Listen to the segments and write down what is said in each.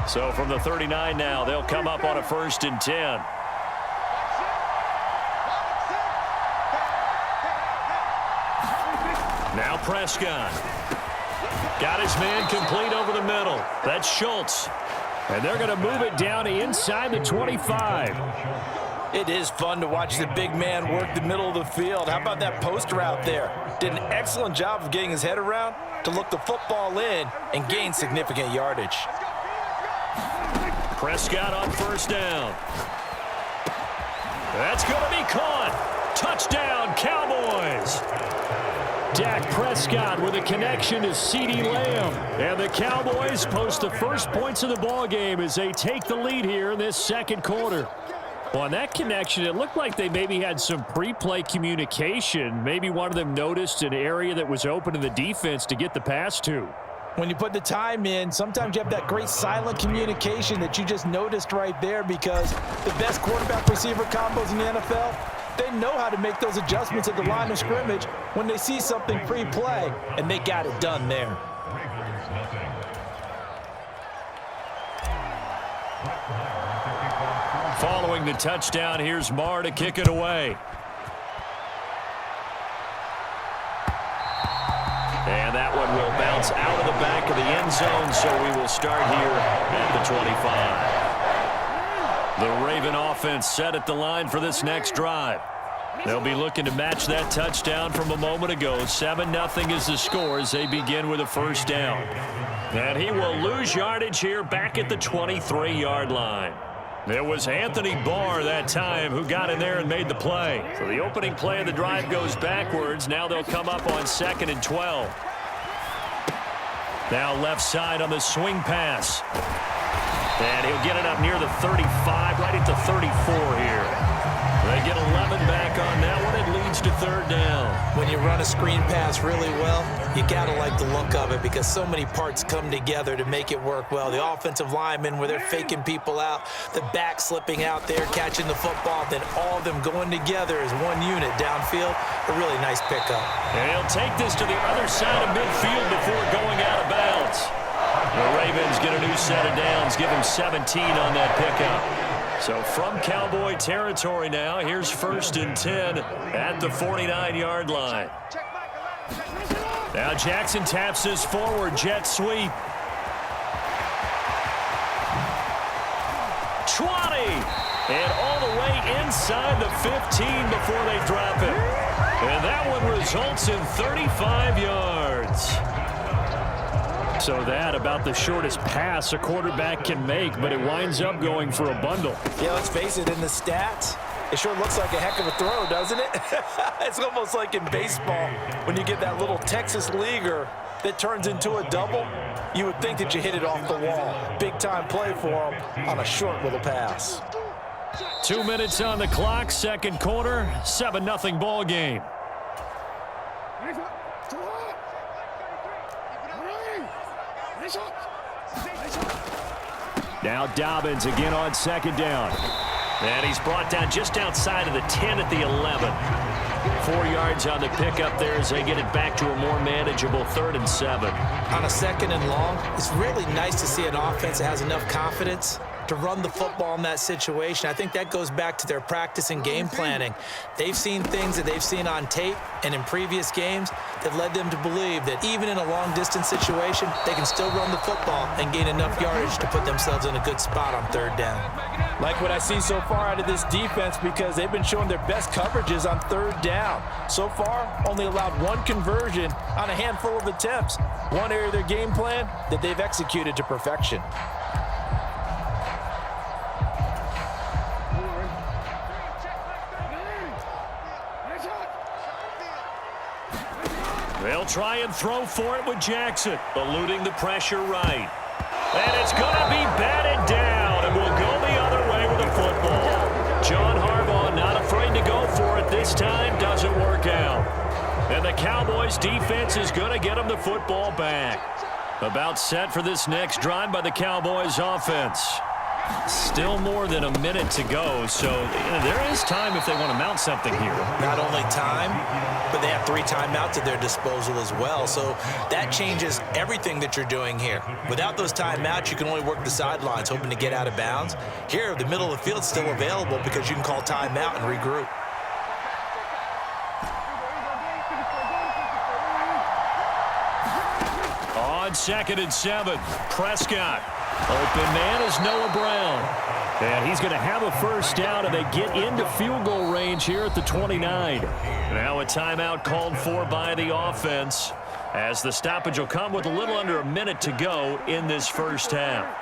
So from the 39 now, they'll come up on a 1st and 10. Now Prescott. Got his man complete over the middle. That's Schultz. And they're going to move it down inside the 25. It is fun to watch the big man work the middle of the field. How about that post route there? Did an excellent job of getting his head around to look the football in and gain significant yardage. Prescott on 1st down. That's going to be caught. Touchdown, Cowboys. Dak Prescott with a connection to CeeDee Lamb. And the Cowboys post the first points of the ball game as they take the lead here in this 2nd quarter. Well, on that connection, it looked like they maybe had some pre-play communication. Maybe one of them noticed an area that was open to the defense to get the pass to. When you put the time in, sometimes you have that great silent communication that you just noticed right there, because the best quarterback-receiver combos in the NFL, they know how to make those adjustments at the line of scrimmage when they see something pre-play, and they got it done there. Following the touchdown, here's Marr to kick it away. And that one will bounce out of the back of the end zone, so we will start here at the 25. The Raven offense set at the line for this next drive. They'll be looking to match that touchdown from a moment ago. 7-0 is the score as they begin with a 1st down. And he will lose yardage here back at the 23-yard line. It was Anthony Barr that time who got in there and made the play. So the opening play of the drive goes backwards. Now they'll come up on 2nd and 12. Now left side on the swing pass. And he'll get it up near the 35, right at the 34 here. They get 11 back on that one. It leads to 3rd down. When you run a screen pass really well, you got to like the look of it, because so many parts come together to make it work well. The offensive linemen, where they're faking people out, the back slipping out there, catching the football, then all of them going together as one unit downfield. A really nice pickup. And he'll take this to the other side of midfield before going out of bounds. The Ravens get a new set of downs, give him 17 on that pickup. So from Cowboy territory now, here's 1st and 10 at the 49-yard line. Now Jackson taps this forward, jet sweep. 20, and all the way inside the 15 before they drop it. And that one results in 35 yards. So that about the shortest pass a quarterback can make, but it winds up going for a bundle. Yeah, let's face it, in the stats, it sure looks like a heck of a throw, doesn't it? It's almost like in baseball when you get that little Texas leaguer that turns into a double. You would think that you hit it off the wall. Big-time play for him on a short little pass. 2 minutes on the clock, 2nd quarter, 7-0 ball game. Now Dobbins again on 2nd down. And he's brought down just outside of the 10 at the 11. 4 yards on the pickup there as they get it back to a more manageable 3rd and 7. On a 2nd and long, it's really nice to see an offense that has enough confidence to run the football in that situation. I think that goes back to their practice and game planning. They've seen things that they've seen on tape and in previous games that led them to believe that even in a long-distance situation, they can still run the football and gain enough yardage to put themselves in a good spot on 3rd down. Like what I see so far out of this defense, because they've been showing their best coverages on 3rd down. So far, only allowed 1 conversion on a handful of attempts. One area of their game plan that they've executed to perfection. They'll try and throw for it with Jackson, eluding the pressure right. And it's going to be batted down, and we'll go the other way with the football. John Harbaugh not afraid to go for it this time, doesn't work out. And the Cowboys defense is going to get them the football back. About set for this next drive by the Cowboys offense. Still more than a minute to go, so there is time if they want to mount something here. Not only time, but they have 3 timeouts at their disposal as well, so that changes everything that you're doing here. Without those timeouts, you can only work the sidelines, hoping to get out of bounds. Here, the middle of the field's still available because you can call timeout and regroup. On 2nd and 7, Prescott. Open man is Noah Brown. And he's going to have a first down, and they get into field goal range here at the 29. Now a timeout called for by the offense, as the stoppage will come with a little under a minute to go in this first half.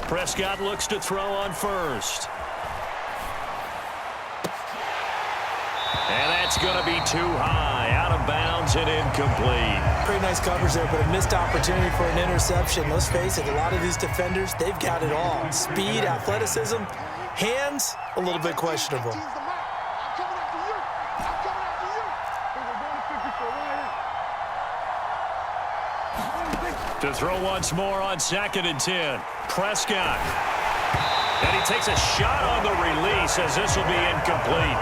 Prescott looks to throw on first. And that's going to be too high, out of bounds and incomplete. Pretty nice coverage there, but a missed opportunity for an interception. Let's face it, a lot of these defenders, they've got it all. Speed, athleticism, hands, a little bit questionable. To throw once more on 2nd and 10. Prescott. And he takes a shot on the release as this will be incomplete.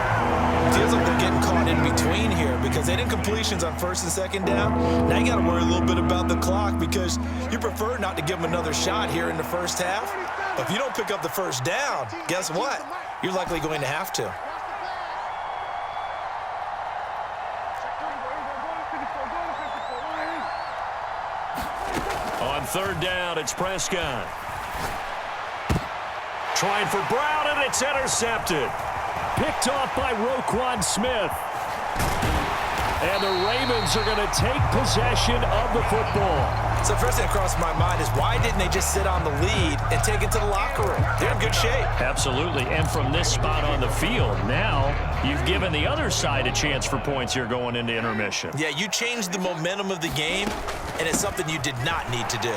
Feels like they're getting caught in between here because they didn't completions on 1st and 2nd down. Now you got to worry a little bit about the clock because you prefer not to give them another shot here in the first half. But if you don't pick up the first down, guess what? You're likely going to have to. On 3rd down, it's Prescott. Trying for Brown, and it's intercepted. Picked off by Roquan Smith. And the Ravens are going to take possession of the football. So first thing that crossed my mind is why didn't they just sit on the lead and take it to the locker room? They're in good shape. Absolutely, and from this spot on the field, now you've given the other side a chance for points here going into intermission. Yeah, you changed the momentum of the game, and it's something you did not need to do.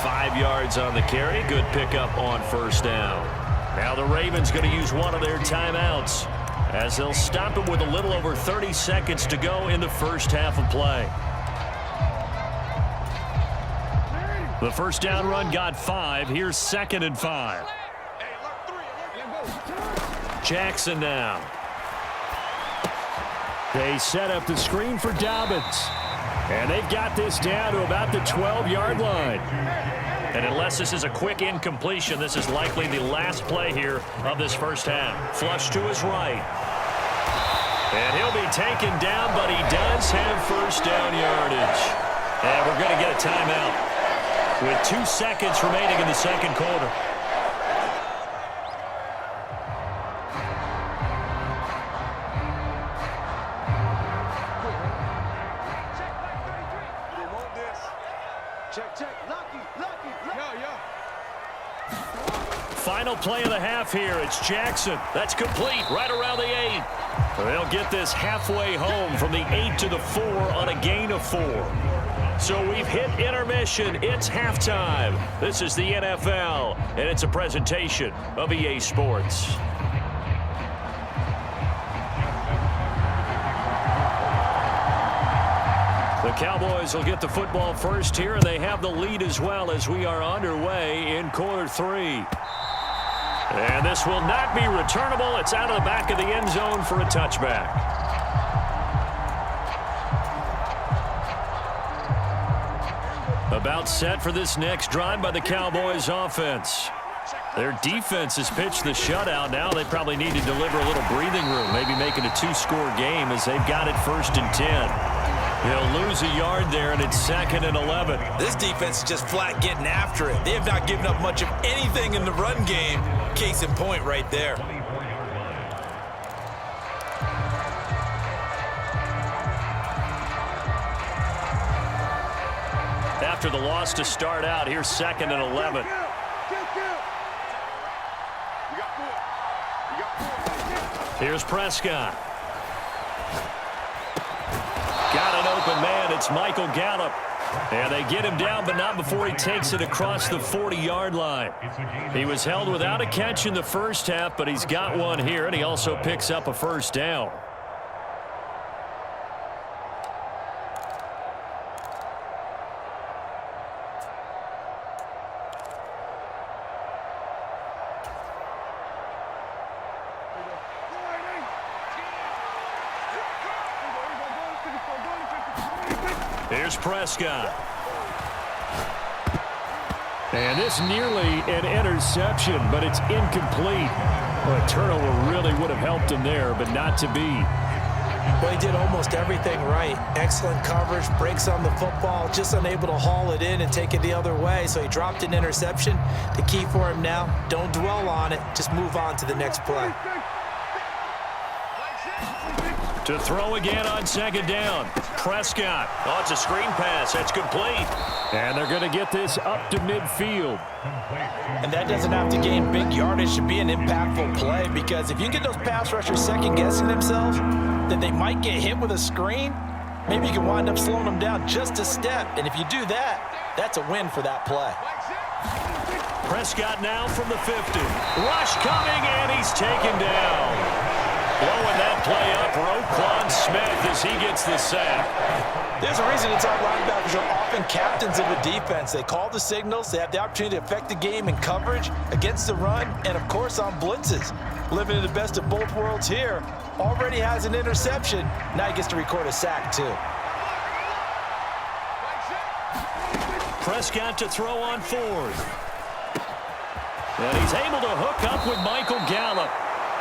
5 yards on the carry. Good pickup on 1st down. Now the Ravens going to use one of their timeouts as they'll stop it with a little over 30 seconds to go in the first half of play. The first down run got 5. Here's 2nd and 5. Jackson now. They set up the screen for Dobbins. And they've got this down to about the 12-yard line. And unless this is a quick incompletion, this is likely the last play here of this first half. Flush to his right. And he'll be taken down, but he does have first down yardage. And we're going to get a timeout with 2 seconds remaining in the second quarter. Final play of the half here. It's Jackson. That's complete right around the 8. They'll get this halfway home from the 8 to the 4 on a gain of 4. So we've hit intermission. It's halftime. This is the NFL, and it's a presentation of EA Sports. The Cowboys will get the football first here, and they have the lead as well as we are underway in quarter 3. And this will not be returnable. It's out of the back of the end zone for a touchback. About set for this next drive by the Cowboys offense. Their defense has pitched the shutout. Now they probably need to deliver a little breathing room, maybe making a 2-score game as they've got it 1st and 10. They'll lose a yard there, and it's 2nd and 11. This defense is just flat getting after it. They have not given up much of anything in the run game. Case in point right there. After the loss to start out, here's 2nd and 11. Here's Prescott. Got an open man. It's Michael Gallup. And they get him down, but not before he takes it across the 40-yard line. He was held without a catch in the first half, but he's got one here, and he also picks up a first down. Here's Prescott. And this nearly an interception, but it's incomplete. Well, a turnover really would have helped him there, but not to be. Well, he did almost everything right. Excellent coverage, breaks on the football, just unable to haul it in and take it the other way. So he dropped an interception. The key for him now, don't dwell on it. Just move on to the next play. To throw again on second down. Prescott. Oh, it's a screen pass. That's complete. And they're going to get this up to midfield. And that doesn't have to gain big yardage to be an impactful play, because if you get those pass rushers second-guessing themselves, that they might get hit with a screen, maybe you can wind up slowing them down just a step. And if you do that, that's a win for that play. Prescott now from the 50. Rush coming, and he's taken down. Blowing that play up, Roquan Smith, as he gets the sack. There's a reason inside linebackers are often captains of a defense. They call the signals. They have the opportunity to affect the game in coverage, against the run, and, of course, on blitzes. Living in the best of both worlds here. Already has an interception. Now he gets to record a sack, too. Prescott to throw on fourth. And he's able to hook up with Michael Gallup.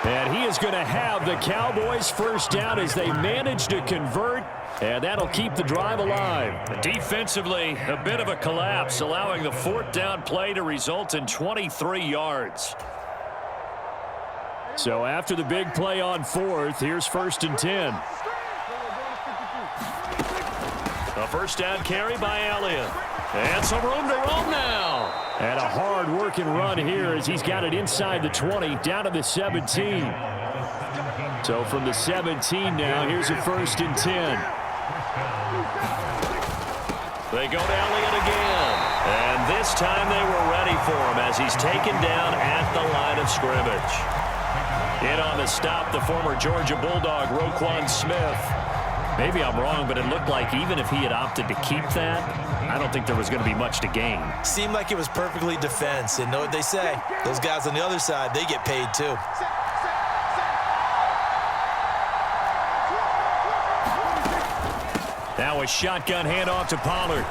And he is going to have the Cowboys first down as they manage to convert, and that'll keep the drive alive. Defensively, a bit of a collapse, allowing the fourth down play to result in 23 yards. So after the big play on fourth, here's 1st and 10. A first down carry by Elliott. And some room to roam now. And a hard-working run here as he's got it inside the 20, down to the 17. So from the 17 now, here's a 1st and 10. They go to Elliott again. And this time they were ready for him as he's taken down at the line of scrimmage. In on the stop, the former Georgia Bulldog, Roquan Smith. Maybe I'm wrong, but it looked like even if he had opted to keep that, I don't think there was going to be much to gain. Seemed like it was perfectly defense. And know what they say? Those guys on the other side, they get paid too. Now a shotgun handoff to Pollard.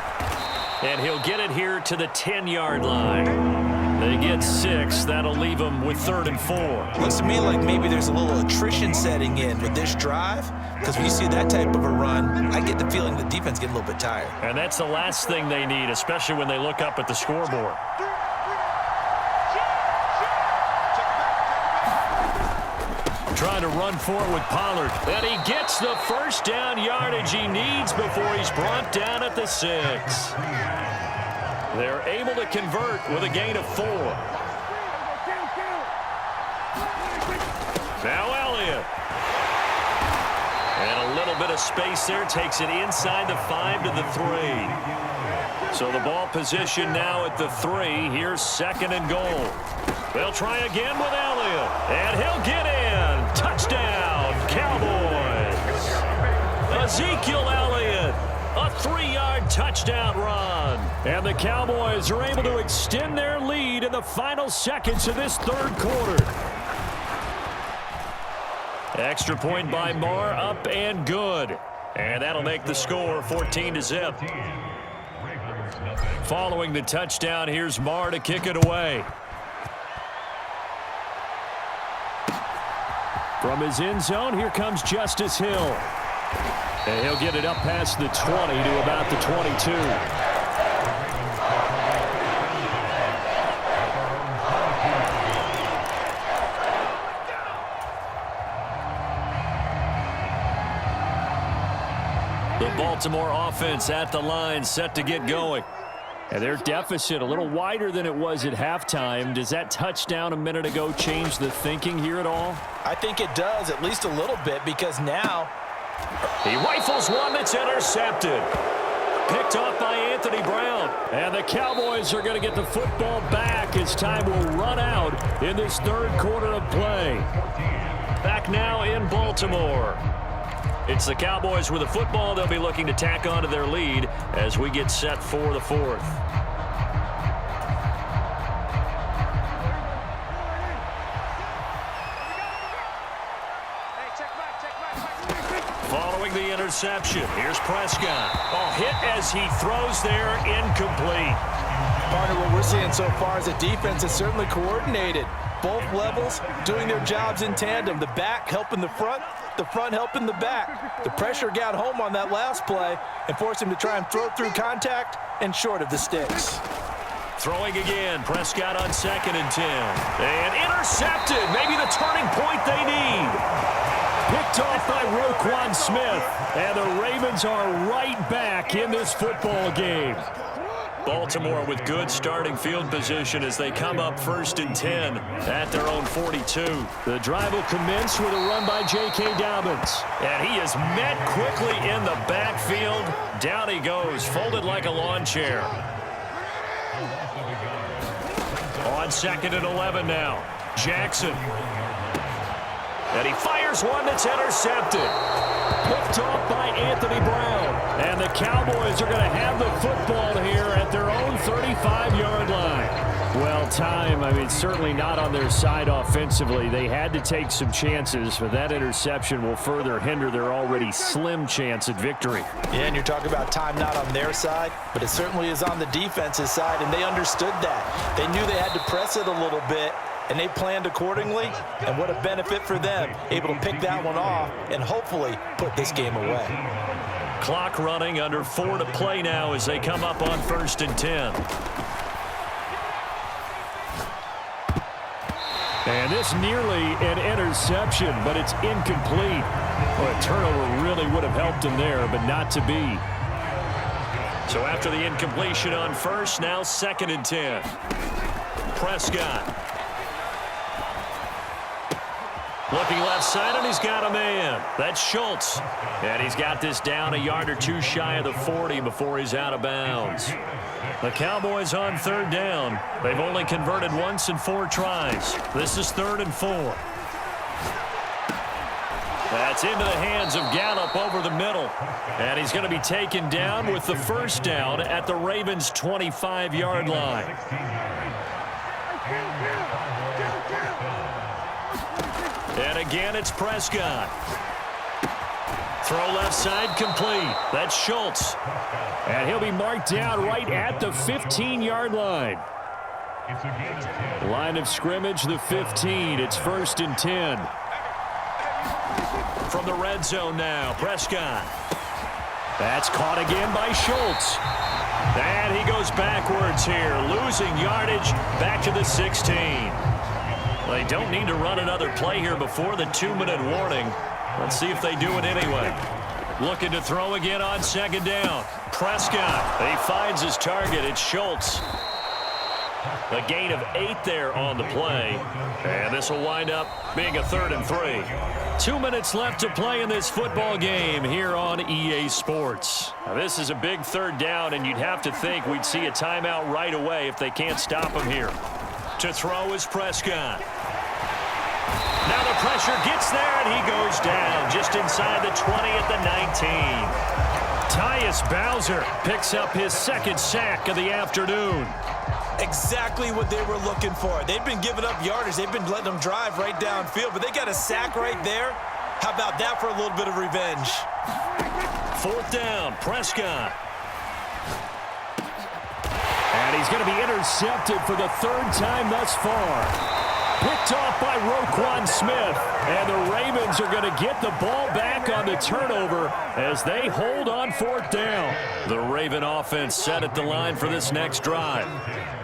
And he'll get it here to the 10-yard line. They get 6. That'll leave them with 3rd and 4. Looks to me like maybe there's a little attrition setting in with this drive, because when you see that type of a run, I get the feeling the defense get a little bit tired. And that's the last thing they need, especially when they look up at the scoreboard. Trying to run forward with Pollard. And he gets the first down yardage he needs before he's brought down at the 6. They're able to convert with a gain of 4. Now Elliott. And a little bit of space there. Takes it inside the 5 to the 3. So the ball position now at the 3. Here's 2nd and goal. They'll try again with Elliott. And he'll get in. Touchdown, Cowboys. Ezekiel Elliott. A 3-yard touchdown run. And the Cowboys are able to extend their lead in the final seconds of this 3rd quarter. Extra point by Marr, up and good. And that'll make the score 14-0. Following the touchdown, here's Marr to kick it away. From his end zone, here comes Justice Hill. And he'll get it up past the 20 to about the 22. The Baltimore offense at the line, set to get going. And their deficit a little wider than it was at halftime. Does that touchdown a minute ago change the thinking here at all? I think it does, at least a little bit, because now he rifles one that's intercepted. Picked off by Anthony Brown. And the Cowboys are going to get the football back as time will run out in this third quarter of play. Back now in Baltimore. It's the Cowboys with the football. They'll be looking to tack on to their lead as we get set for the fourth. Following the interception, here's Prescott. Oh, hit as he throws there, incomplete. Partner, what we're seeing so far is the defense is certainly coordinated. Both levels doing their jobs in tandem. The back helping the front helping the back. The pressure got home on that last play and forced him to try and throw through contact and short of the sticks. Throwing again, Prescott on 2nd and 10. And intercepted, maybe the turning point they need. Picked off by Roquan Smith. And the Ravens are right back in this football game. Baltimore with good starting field position as they come up 1st and 10 at their own 42. The drive will commence with a run by J.K. Dobbins. And he is met quickly in the backfield. Down he goes, folded like a lawn chair. On 2nd and 11 now, Jackson. And he fires one that's intercepted. Picked off by Anthony Brown. And the Cowboys are going to have the football here at their own 35-yard line. Well, certainly not on their side offensively. They had to take some chances, but that interception will further hinder their already slim chance at victory. Yeah, and you're talking about time not on their side, but it certainly is on the defense's side, and they understood that. They knew they had to press it a little bit, and they planned accordingly, and what a benefit for them, able to pick that one off and hopefully put this game away. Clock running, under 4 to play now as they come up on 1st and 10. And this nearly an interception, but it's incomplete. Well, a turnover really would have helped him there, but not to be. So after the incompletion on 1st, now 2nd and 10. Prescott. Looking left side, and he's got a man. That's Schultz. And he's got this down a yard or two shy of the 40 before he's out of bounds. The Cowboys on 3rd down. They've only converted once in 4 tries. This is 3rd and 4. That's into the hands of Gallup over the middle. And he's going to be taken down with the 1st down at the Ravens' 25-yard line. And again, it's Prescott. Throw left side complete. That's Schultz. And he'll be marked down right at the 15-yard line. Line of scrimmage, the 15. It's 1st and 10. From the red zone now, Prescott. That's caught again by Schultz. And he goes backwards here, losing yardage back to the 16. They don't need to run another play here before the 2-minute warning. Let's see if they do it anyway. Looking to throw again on 2nd down. Prescott, he finds his target. It's Schultz. A gain of 8 there on the play. And this will wind up being a 3rd and 3. 2 minutes left to play in this football game here on EA Sports. Now, this is a big 3rd down, and you'd have to think we'd see a timeout right away if they can't stop him here. To throw is Prescott. Now the pressure gets there, and he goes down just inside the 20 at the 19. Tyus Bowser picks up his 2nd sack of the afternoon. Exactly what they were looking for. They've been giving up yardage. They've been letting them drive right downfield, but they got a sack right there. How about that for a little bit of revenge? 4th down, Prescott. And he's going to be intercepted for the 3rd time thus far. Picked off by Roquan Smith. And the Ravens are going to get the ball back on the turnover as they hold on 4th down. The Raven offense set at the line for this next drive.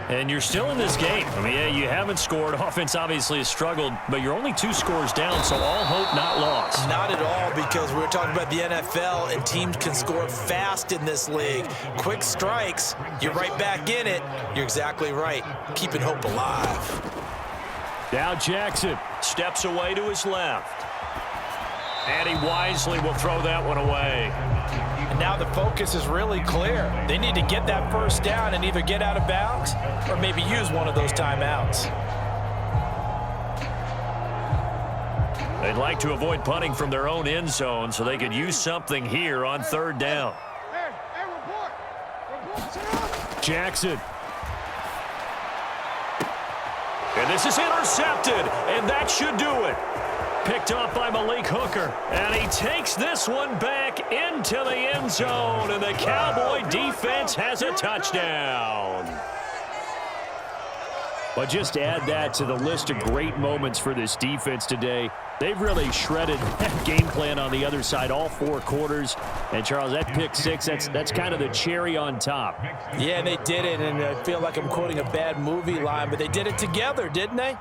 And you're still in this game. I mean, yeah, you haven't scored. Offense obviously has struggled, but you're only 2 scores down, so all hope not lost. Not at all, because we're talking about the NFL, and teams can score fast in this league. Quick strikes, you're right back in it. You're exactly right. Keeping hope alive. Now Jackson steps away to his left. And he wisely will throw that one away. And now the focus is really clear. They need to get that first down and either get out of bounds or maybe use one of those timeouts. They'd like to avoid punting from their own end zone so they could use something here on 3rd down. Jackson. And this is intercepted, and that should do it. Picked off by Malik Hooker, and he takes this one back into the end zone, and the Cowboy defense has a touchdown. But just add that to the list of great moments for this defense today. They've really shredded that game plan on the other side all 4 quarters. And, Charles, that pick 6, that's kind of the cherry on top. Yeah, they did it, and I feel like I'm quoting a bad movie line, but they did it together, didn't they?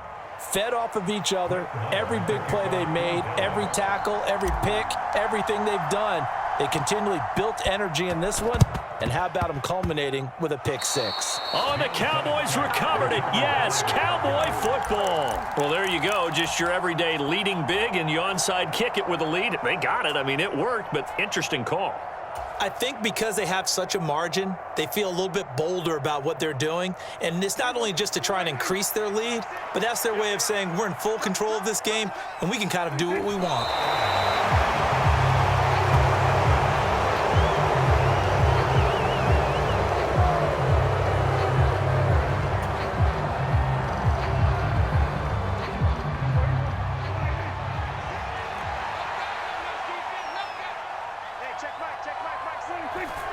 Fed off of each other, every big play they made, every tackle, every pick, everything they've done. They continually built energy in this one, and how about them culminating with a pick 6? Oh, and the Cowboys recovered it. Yes, Cowboy football. Well, there you go. Just your everyday leading big, and you onside kick it with a lead. They got it. I mean, it worked, but interesting call. I think because they have such a margin, they feel a little bit bolder about what they're doing. And it's not only just to try and increase their lead, but that's their way of saying we're in full control of this game, and we can kind of do what we want.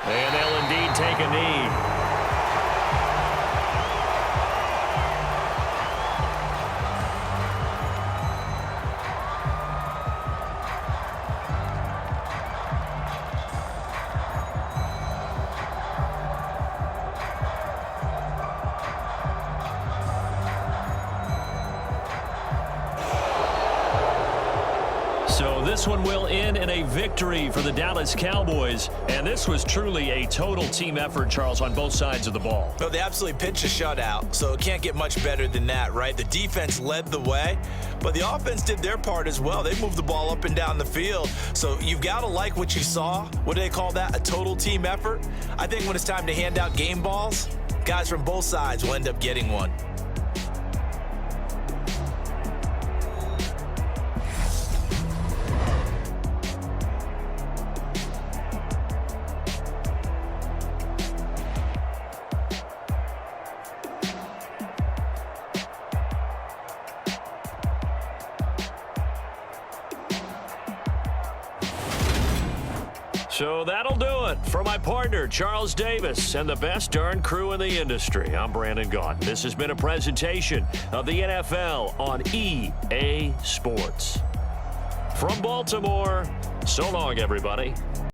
And they'll indeed take a knee. So this one will end in a victory for the Dallas Cowboys. And this was truly a total team effort, Charles, on both sides of the ball. Well, they absolutely pitched a shutout, so it can't get much better than that, right? The defense led the way, but the offense did their part as well. They moved the ball up and down the field. So you've got to like what you saw. What do they call that? A total team effort? I think when it's time to hand out game balls, guys from both sides will end up getting one. So that'll do it for my partner, Charles Davis, and the best darn crew in the industry. I'm Brandon Gaudin. This has been a presentation of the NFL on EA Sports. From Baltimore, so long, everybody.